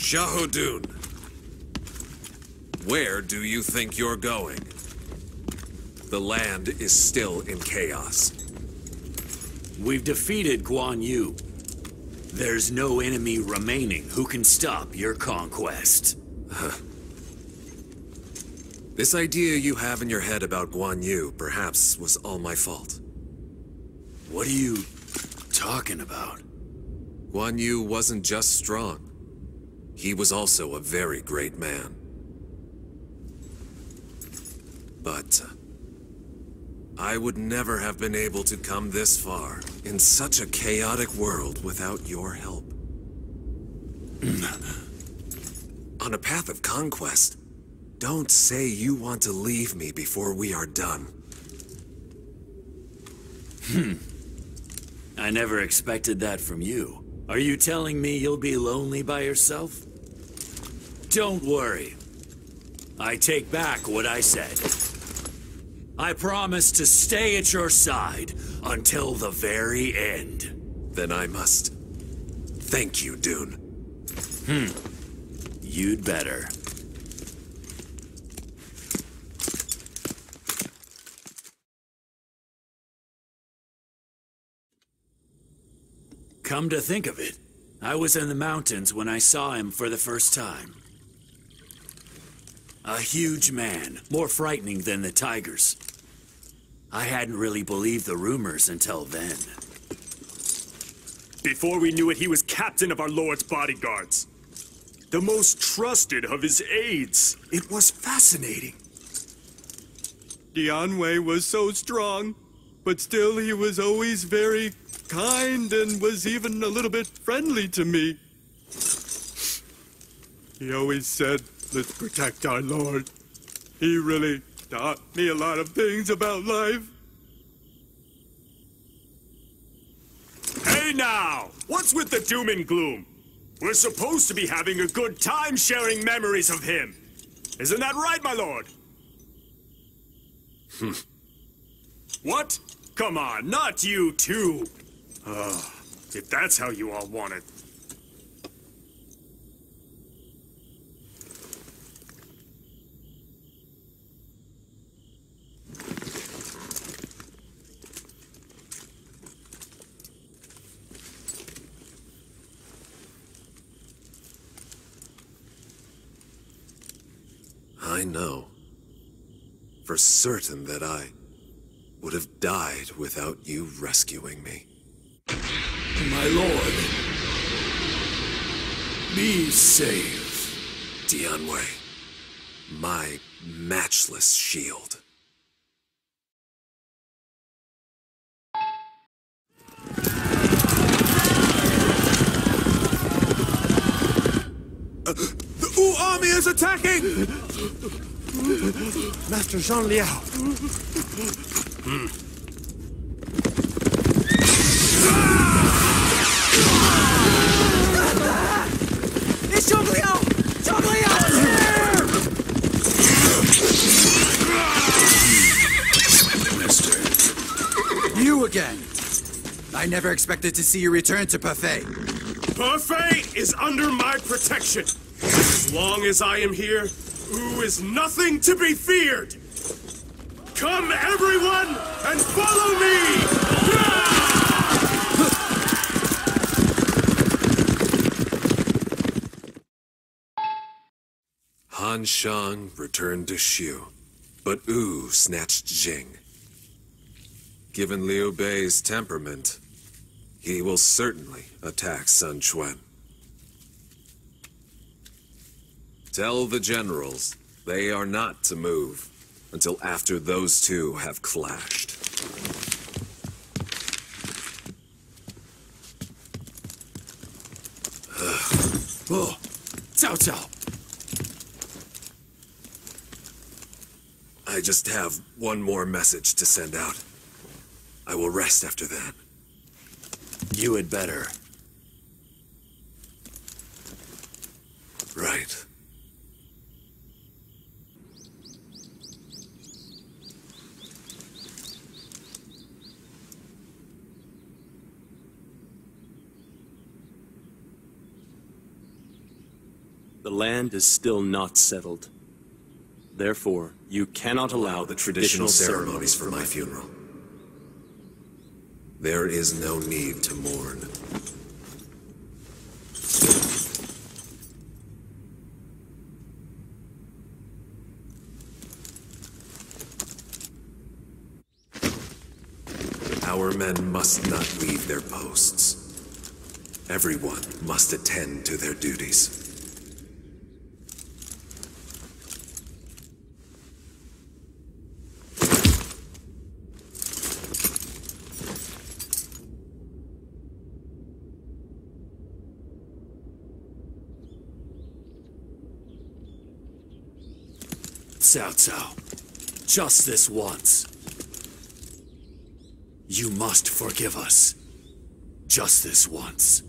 Shahudun, where do you think you're going? The land is still in chaos. We've defeated Guan Yu. There's no enemy remaining who can stop your conquest. This idea you have in your head about Guan Yu perhaps was all my fault. What are you talking about? Guan Yu wasn't just strong. He was also a very great man. But I would never have been able to come this far in such a chaotic world without your help. On a path of conquest, don't say you want to leave me before we are done. I never expected that from you. Are you telling me you'll be lonely by yourself? Don't worry. I take back what I said. I promise to stay at your side until the very end. Then I must. Thank you, Dune. You'd better. Come to think of it, I was in the mountains when I saw him for the first time. A huge man, more frightening than the tigers. I hadn't really believed the rumors until then. Before we knew it, he was captain of our Lord's bodyguards. The most trusted of his aides. It was fascinating. Dianwei was so strong, but still he was always very kind and was even a little bit friendly to me. He always said, "Let's protect our Lord." He really taught me a lot of things about life. Hey now! What's with the doom and gloom? We're supposed to be having a good time sharing memories of him. Isn't that right, my lord? What? Come on, not you too. If that's how you all want it. I know for certain that I would have died without you rescuing me. My lord, be safe. Dianwei, my matchless shield. The Wu army is attacking! Master Zhang Liao. It's Zhang Liao! Zhang Liao is here! Mister. You again! I never expected to see you return to Parfait. Parfait is under my protection. As long as I am here, Wu is nothing to be feared. Come, everyone, and follow me! Han Shang returned to Shu, but Wu snatched Jing. Given Liu Bei's temperament, he will certainly attack Sun Quan. Tell the generals they are not to move until after those two have clashed. Oh, Cao Cao. I just have one more message to send out. I will rest after that. You had better. Right. The land is still not settled. Therefore, you cannot allow the Traditional ceremonies for my funeral. There is no need to mourn. Our men must not leave their posts. Everyone must attend to their duties. Cao Cao, just this once. You must forgive us. Just this once.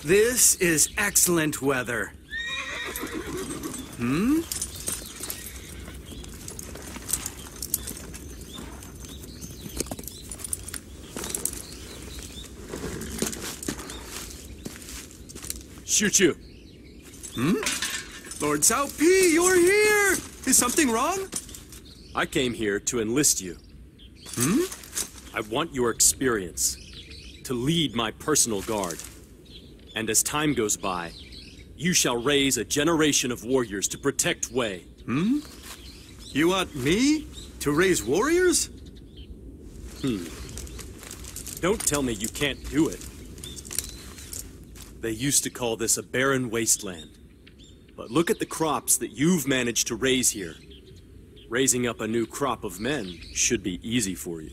This is excellent weather. Shoot you. Lord Cao Pi, you're here! Is something wrong? I came here to enlist you. I want your experience to lead my personal guard. And as time goes by, you shall raise a generation of warriors to protect Wei. You want me to raise warriors? Don't tell me you can't do it. They used to call this a barren wasteland. But look at the crops that you've managed to raise here. Raising up a new crop of men should be easy for you.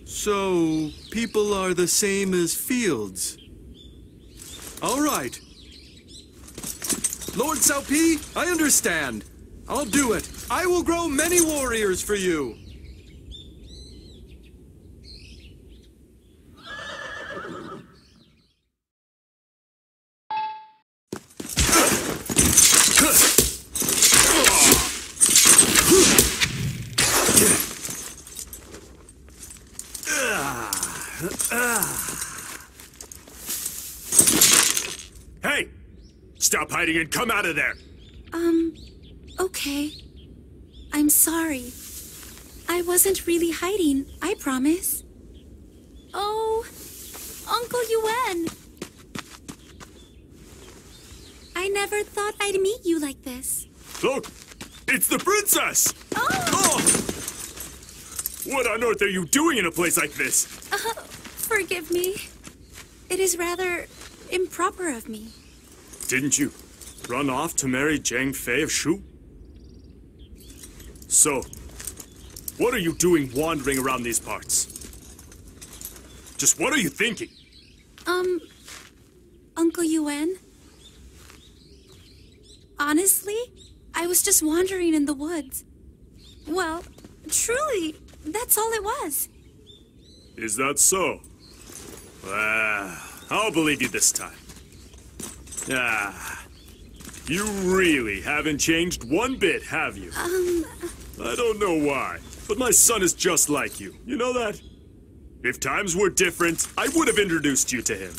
So, people are the same as fields. All right. Lord Cao Pi, I understand. I'll do it. I will grow many warriors for you. Hey! Stop hiding and come out of there! Okay. I'm sorry. I wasn't really hiding, I promise. Oh, Uncle Yuan. I never thought I'd meet you like this. Look! It's the princess! Oh! What on earth are you doing in a place like this? Forgive me. It is rather improper of me. Didn't you run off to marry Zhang Fei of Shu? So, what are you doing wandering around these parts? Just what are you thinking? Uncle Yuan? Honestly, I was just wandering in the woods. Well, truly, that's all it was. Is that so? I'll believe you this time. You really haven't changed one bit, have you? I don't know why, but my son is just like you. You know that? If times were different, I would have introduced you to him.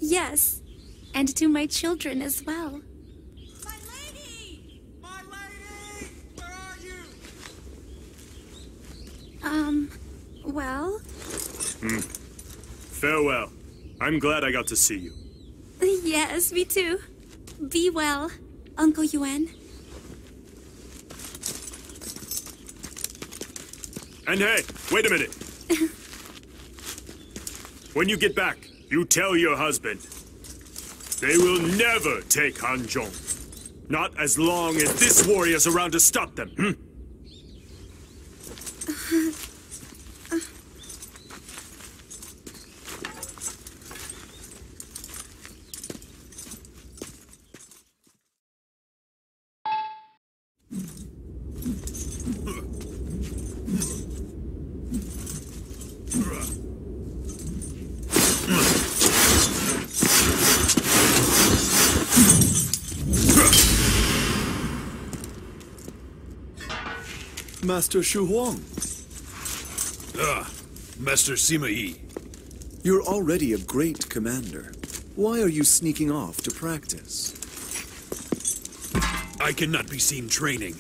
Yes, and to my children as well. My lady! My lady! Where are you? Well? Farewell. I'm glad I got to see you. Yes, me too. Be well, Uncle Yuan. And hey, wait a minute. When you get back, you tell your husband. They will never take Hanzhong. Not as long as this warrior's around to stop them. Master Shu Huang. Ah, Master Sima Yi. You're already a great commander. Why are you sneaking off to practice? I cannot be seen training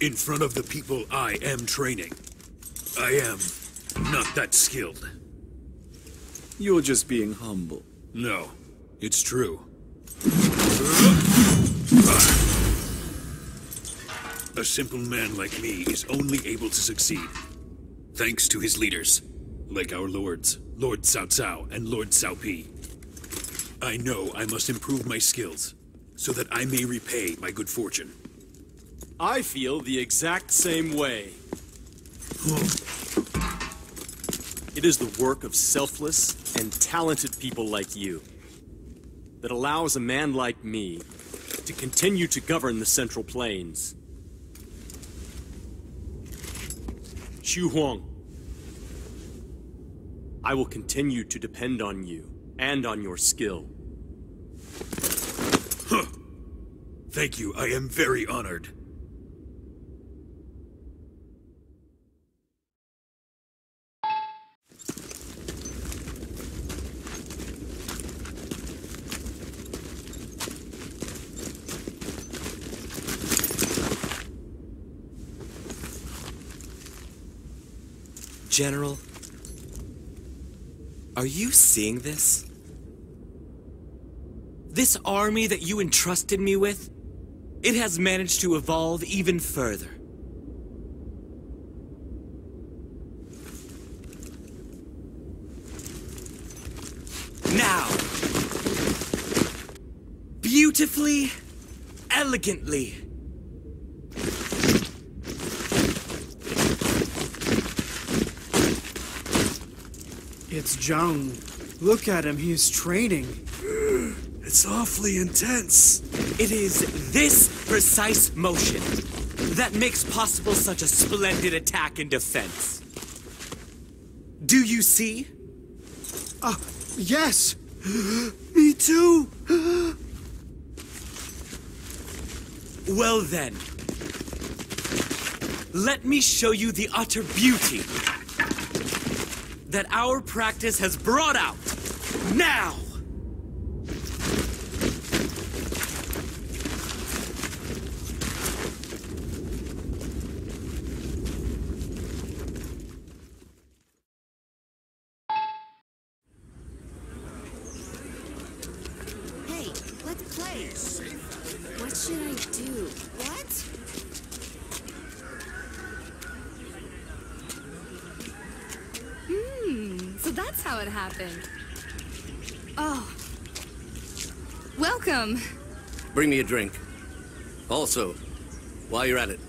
in front of the people I am training. I am not that skilled. You're just being humble. No, it's true. A simple man like me is only able to succeed thanks to his leaders, like our lords, Lord Cao Cao and Lord Cao Pi. I know I must improve my skills so that I may repay my good fortune. I feel the exact same way. It is the work of selfless and talented people like you that allows a man like me to continue to govern the Central Plains. Shu Huang, I will continue to depend on you and on your skill. Huh. Thank you, I am very honored. General, are you seeing this? This army that you entrusted me with, it has managed to evolve even further. Now, beautifully, elegantly, it's Zhang. Look at him, he is training. It's awfully intense. it is this precise motion that makes possible such a splendid attack and defense. Do you see? Yes! Me too! Well then, let me show you the utter beauty that our practice has brought out. Now! Hey, let's play. What should I do? What? So that's how it happened. Oh. Welcome. Bring me a drink. Also, while you're at it,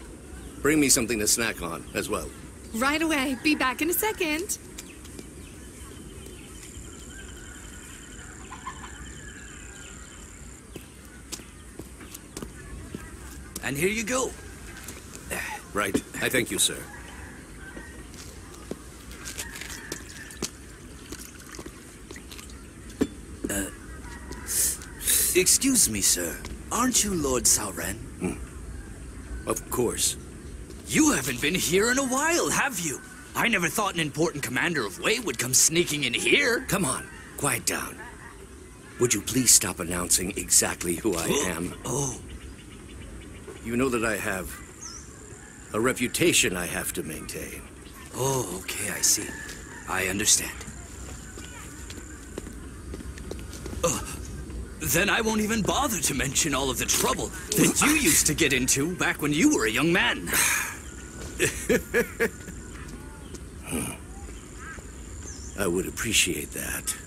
bring me something to snack on as well. Right away. Be back in a second. And here you go. Right. I thank you, sir. Excuse me, sir. Aren't you Lord Sauren? Of course. You haven't been here in a while, have you? I never thought an important commander of Wei would come sneaking in here. Come on, quiet down. Would you please stop announcing exactly who I am? Oh. You know that I have a reputation I have to maintain. Oh, okay, I see. I understand. Then I won't even bother to mention all of the trouble that you used to get into back when you were a young man. I would appreciate that.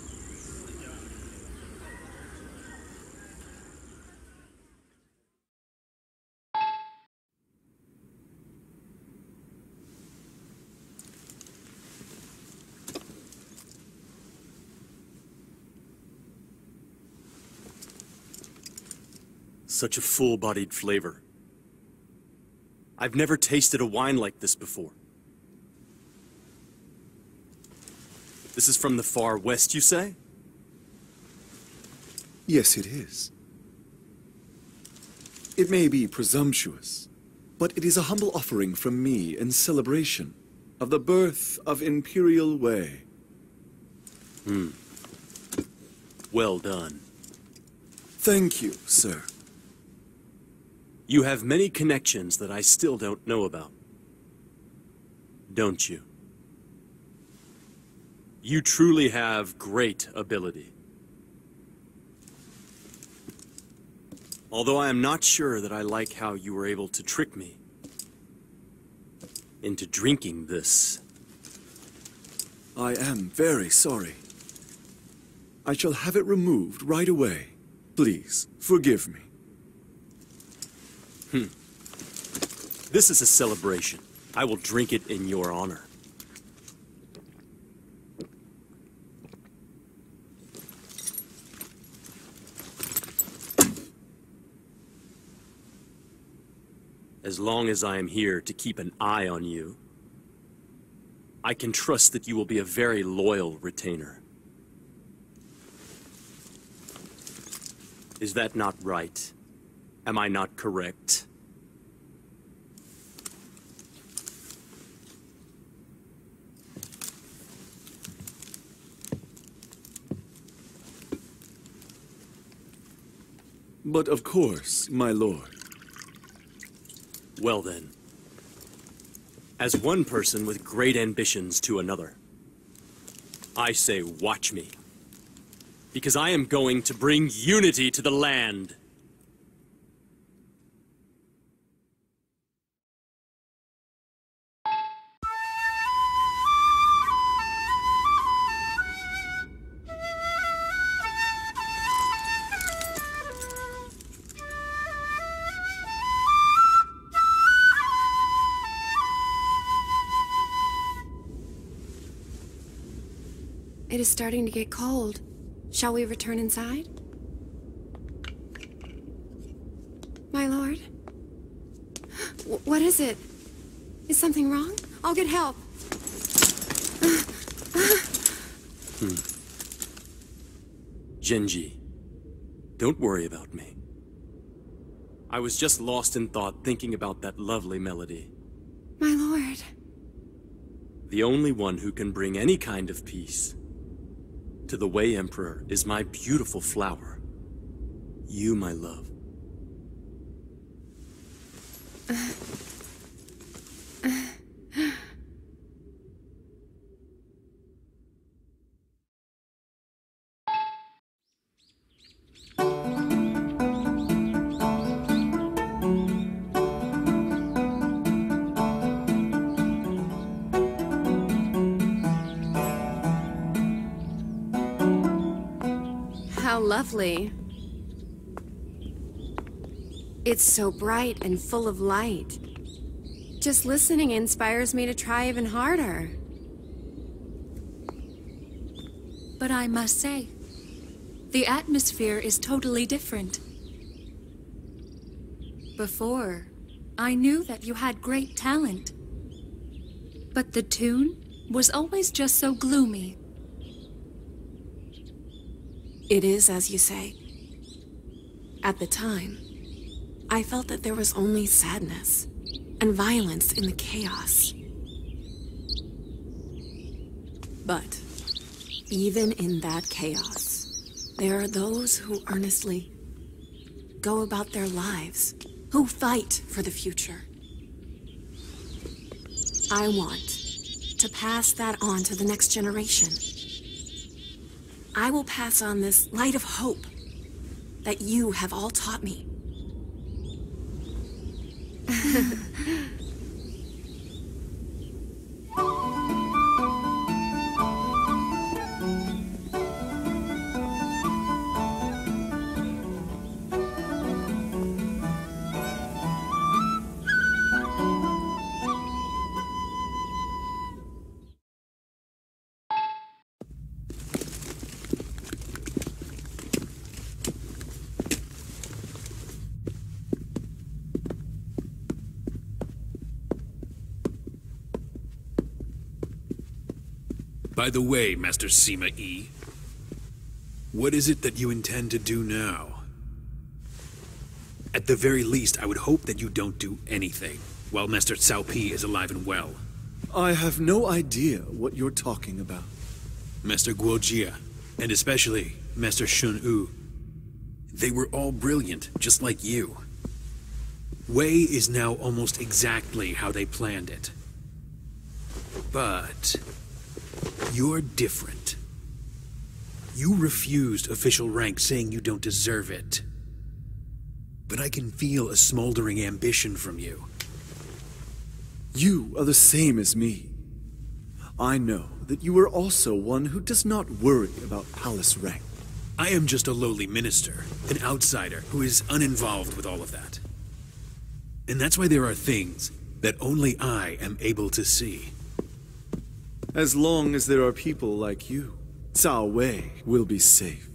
Such a full-bodied flavor. I've never tasted a wine like this before. This is from the far west, you say? Yes, it is. It may be presumptuous, but it is a humble offering from me in celebration of the birth of Imperial Way. Well done. Thank you, sir. You have many connections that I still don't know about. Don't you? You truly have great ability. Although I am not sure that I like how you were able to trick me into drinking this. I am very sorry. I shall have it removed right away. Please, forgive me. This is a celebration. I will drink it in your honor. As long as I am here to keep an eye on you, I can trust that you will be a very loyal retainer. Is that not right? Am I not correct? But of course, my lord. Well then, as one person with great ambitions to another, I say watch me, because I am going to bring unity to the land. It is starting to get cold. Shall we return inside? My lord? What is it? Is something wrong? I'll get help. Genji, don't worry about me. I was just lost in thought thinking about that lovely melody. My lord. The only one who can bring any kind of peace to the Wei Emperor is my beautiful flower. You, my love. How lovely. It's so bright and full of light. Just listening inspires me to try even harder. But I must say, the atmosphere is totally different. Before, I knew that you had great talent. But the tune was always just so gloomy. It is as you say. At the time, I felt that there was only sadness and violence in the chaos. But even in that chaos, there are those who earnestly go about their lives, who fight for the future. I want to pass that on to the next generation. I will pass on this light of hope that you have all taught me. By the way, Master Sima E, what is it that you intend to do now? At the very least, I would hope that you don't do anything while Master Cao Pi is alive and well. I have no idea what you're talking about. Master Guo Jia, and especially Master Shun Wu. They were all brilliant, just like you. Wei is now almost exactly how they planned it. But you're different. You refused official rank saying you don't deserve it. But I can feel a smoldering ambition from you. You are the same as me. I know that you are also one who does not worry about palace rank. I am just a lowly minister, an outsider who is uninvolved with all of that. And that's why there are things that only I am able to see. As long as there are people like you, Cao Wei will be safe.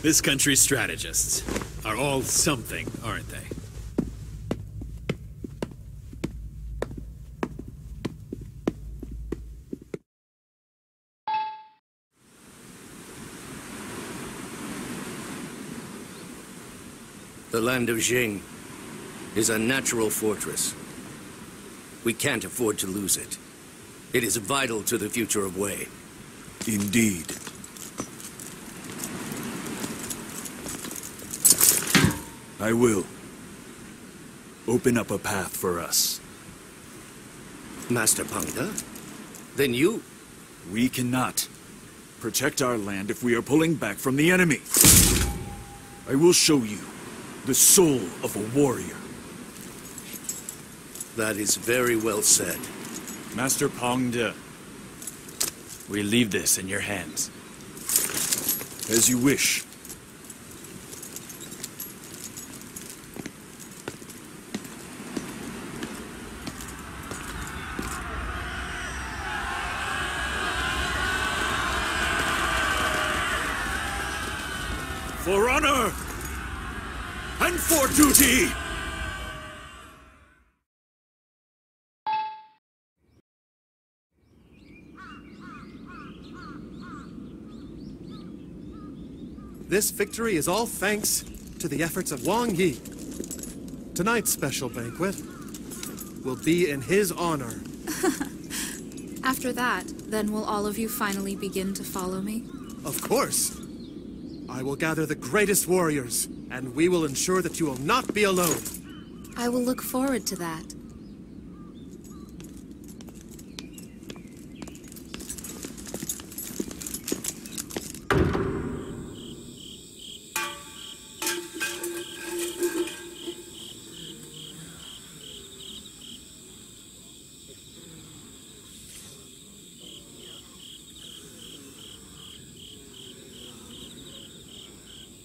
This country's strategists are all something, aren't they? The land of Jing is a natural fortress. We can't afford to lose it. It is vital to the future of Wei. Indeed. I will. Open up a path for us. Master Pangda? Then you? We cannot protect our land if we are pulling back from the enemy. I will show you the soul of a warrior. That is very well said. Master Pangda, we leave this in your hands. As you wish. For honor and for duty! This victory is all thanks to the efforts of Wang Yi. Tonight's special banquet will be in his honor. After that, then will all of you finally begin to follow me? Of course. I will gather the greatest warriors, and we will ensure that you will not be alone. I will look forward to that.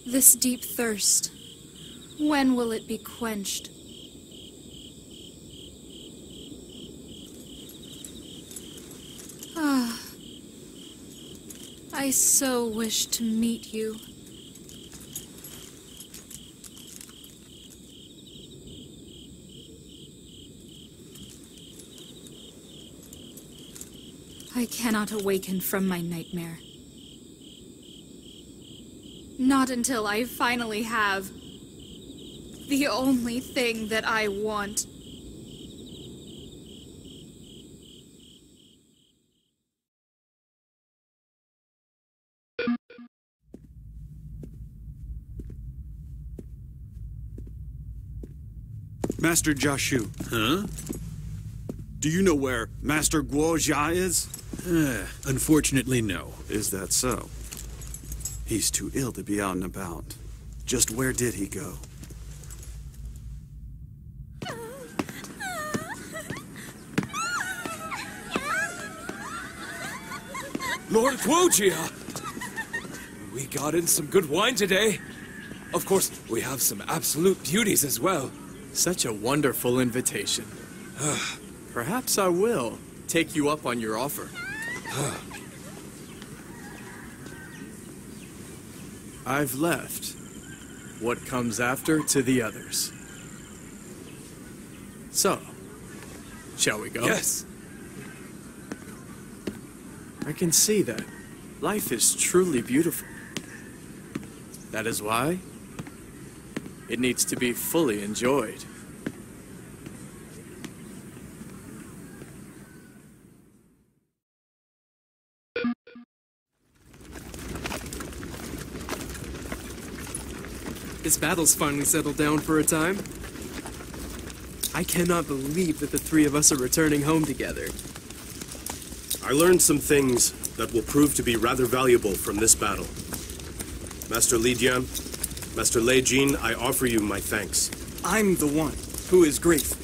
This deep thirst, when will it be quenched? Ah, I so wish to meet you. I cannot awaken from my nightmare. Not until I finally have the only thing that I want. Master Jiashu. Huh? Do you know where Master Guo Jia is? Unfortunately, no. Is that so? He's too ill to be out and about. Just where did he go? Lord Guo Jia! We got in some good wine today. Of course, we have some absolute beauties as well. Such a wonderful invitation. Perhaps I will take you up on your offer. I've left what comes after to the others. So, shall we go? Yes. I can see that life is truly beautiful. That is why it needs to be fully enjoyed. This battle's finally settled down for a time. I cannot believe that the three of us are returning home together. I learned some things that will prove to be rather valuable from this battle. Master Li Jian, Master Lei Jin, I offer you my thanks. I'm the one who is grateful.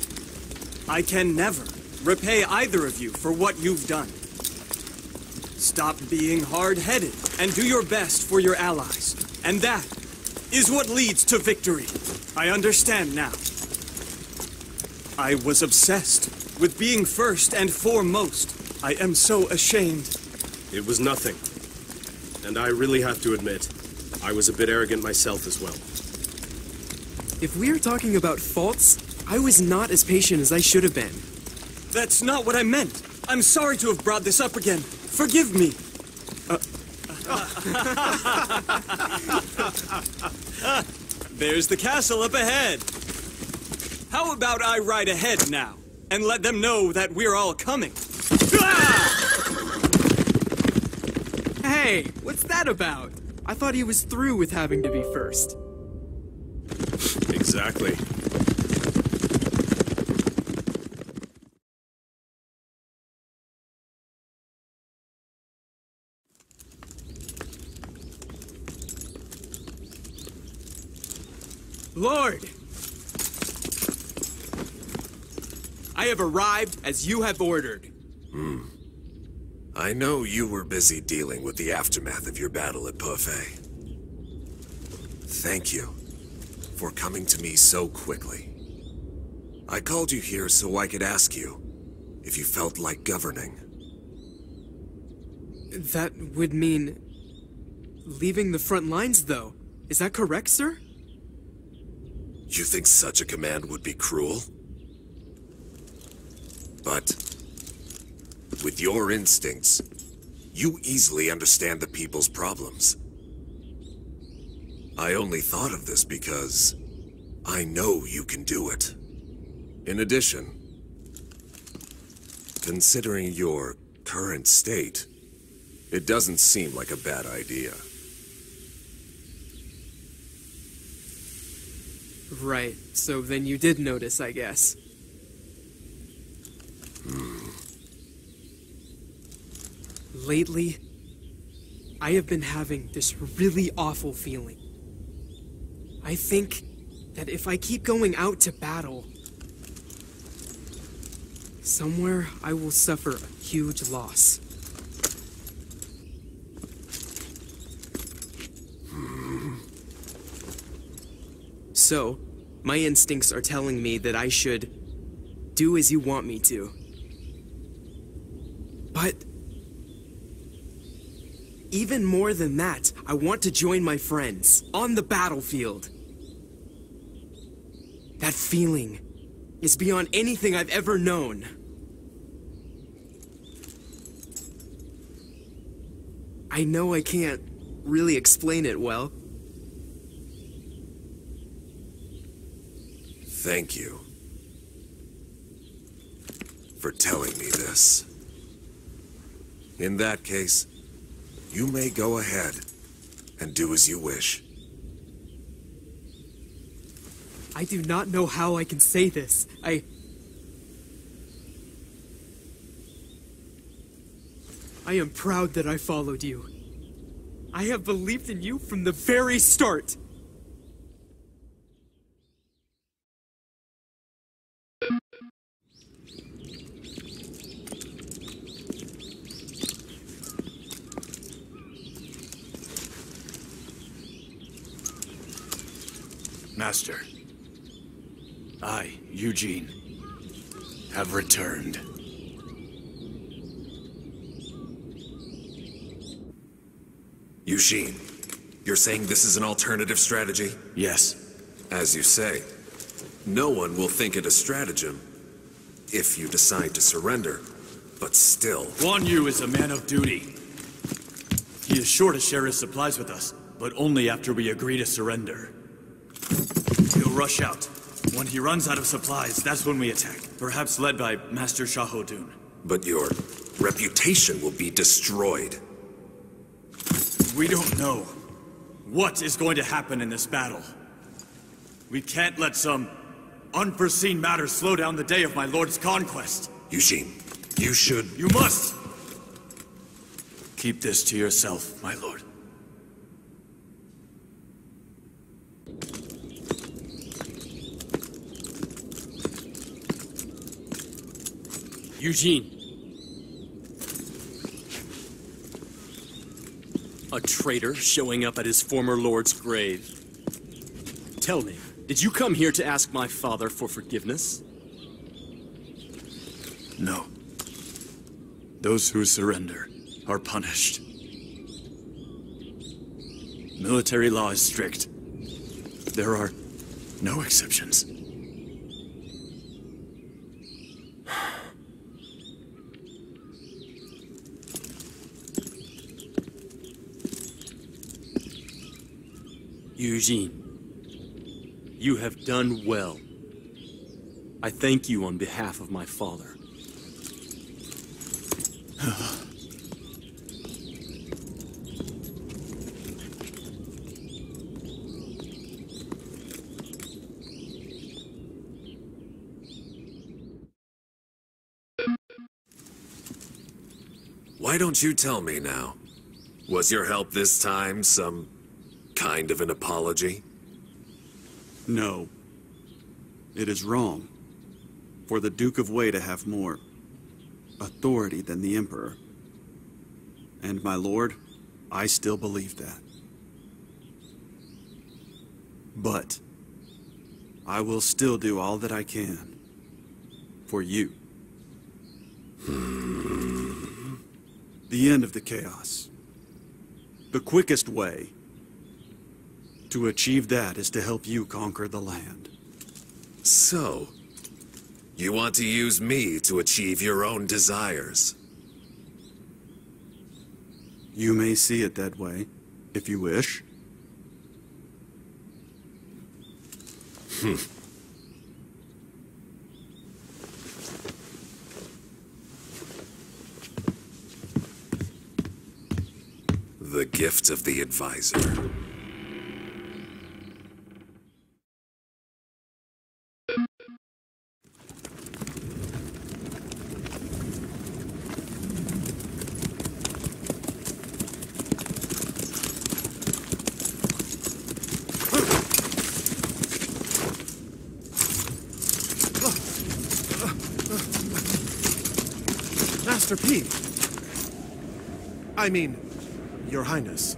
I can never repay either of you for what you've done. Stop being hard-headed and do your best for your allies. And that is what leads to victory. I understand now. I was obsessed with being first and foremost. I am so ashamed. It was nothing. And I really have to admit, I was a bit arrogant myself as well. If we're talking about faults, I was not as patient as I should have been. That's not what I meant. I'm sorry to have brought this up again. Forgive me. There's the castle up ahead. How about I ride ahead now and let them know that we're all coming? Hey, what's that about? I thought he was through with having to be first. Exactly. Lord! I have arrived as you have ordered. I know you were busy dealing with the aftermath of your battle at Parfait. Thank you for coming to me so quickly. I called you here so I could ask you if you felt like governing. That would mean leaving the front lines, though. Is that correct, sir? You think such a command would be cruel? But with your instincts, you easily understand the people's problems. I only thought of this because I know you can do it. In addition, considering your current state, it doesn't seem like a bad idea. Right, so then you did notice, I guess. Lately, I have been having this really awful feeling. I think that if I keep going out to battle, somewhere I will suffer a huge loss. So, my instincts are telling me that I should do as you want me to. But even more than that, I want to join my friends on the battlefield. That feeling is beyond anything I've ever known. I know I can't really explain it well. Thank you for telling me this. In that case, you may go ahead and do as you wish. I do not know how I can say this. I am proud that I followed you. I have believed in you from the very start. Master, I, Eugene, have returned. Eugene, you're saying this is an alternative strategy? Yes. As you say, no one will think it a stratagem if you decide to surrender, but still. Guan Yu is a man of duty. He is sure to share his supplies with us, but only after we agree to surrender. He'll rush out. When he runs out of supplies, that's when we attack. Perhaps led by Master Shahodun. But your reputation will be destroyed. We don't know what is going to happen in this battle. We can't let some unforeseen matter slow down the day of my lord's conquest. Eugene, you should... You must! Keep this to yourself, my lord. Eugene. A traitor showing up at his former lord's grave. Tell me, did you come here to ask my father for forgiveness? No. Those who surrender are punished. Military law is strict. There are no exceptions. Eugene, you have done well. I thank you on behalf of my father. Why don't you tell me now? Was your help this time some kind of an apology? No. It is wrong for the Duke of Wei to have more authority than the Emperor. And my lord, I still believe that. But I will still do all that I can for you. The end of the chaos. The quickest way to achieve that is to help you conquer the land. So, you want to use me to achieve your own desires? You may see it that way, if you wish. The gift of the advisor. Master P. I mean, Your Highness.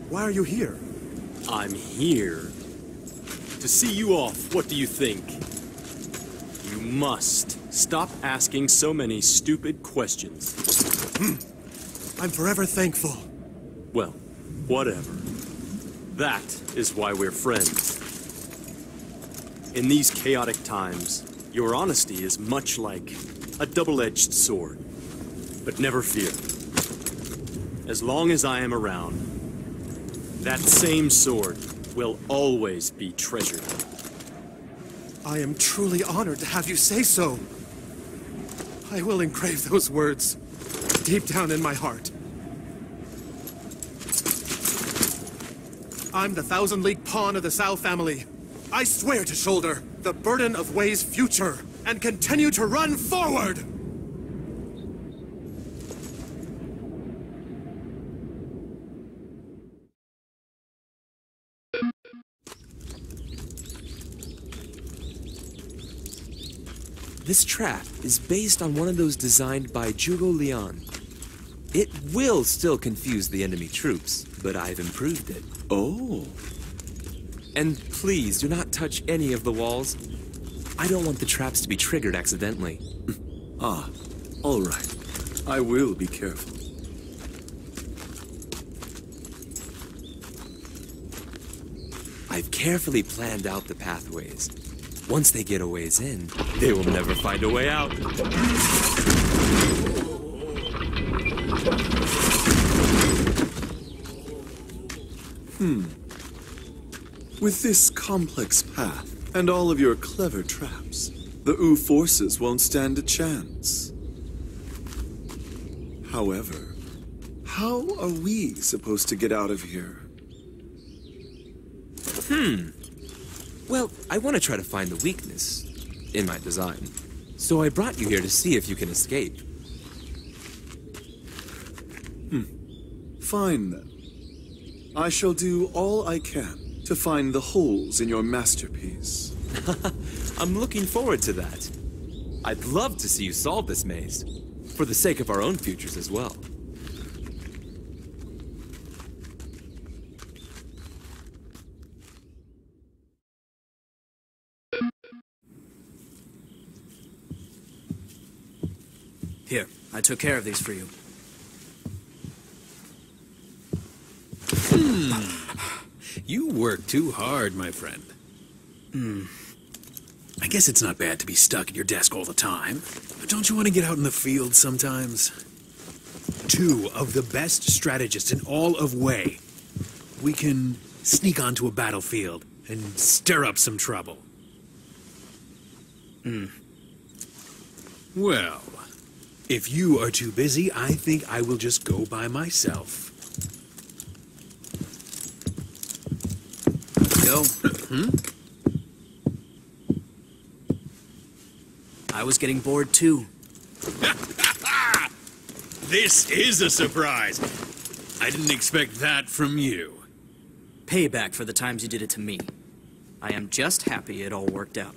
Why are you here? I'm here to see you off. What do you think? You must stop asking so many stupid questions. I'm forever thankful. Well, whatever. That is why we're friends. In these chaotic times, your honesty is much like a double-edged sword. But never fear. As long as I am around, that same sword will always be treasured. I am truly honored to have you say so. I will engrave those words deep down in my heart. I'm the Thousand-League Pawn of the Cao family. I swear to shoulder the burden of Wei's future and continue to run forward! This trap is based on one of those designed by Zhuge Liang. It will still confuse the enemy troops, but I've improved it. Oh. And please do not touch any of the walls. I don't want the traps to be triggered accidentally. Ah, all right. I will be careful. I've carefully planned out the pathways. Once they get a ways in, they will never find a way out. With this complex path and all of your clever traps, the Ooh forces won't stand a chance. However, how are we supposed to get out of here? Well, I want to try to find the weakness in my design. So I brought you here to see if you can escape. Fine then. I shall do all I can to find the holes in your masterpiece. I'm looking forward to that. I'd love to see you solve this maze, for the sake of our own futures as well. Here, I took care of these for you. You work too hard, my friend. I guess it's not bad to be stuck at your desk all the time, but don't you want to get out in the field sometimes? Two of the best strategists in all of Wei. We can sneak onto a battlefield and stir up some trouble. Well, if you are too busy, I think I will just go by myself. Go. I was getting bored too. This is a surprise. I didn't expect that from you. Payback for the times you did it to me. I am just happy it all worked out.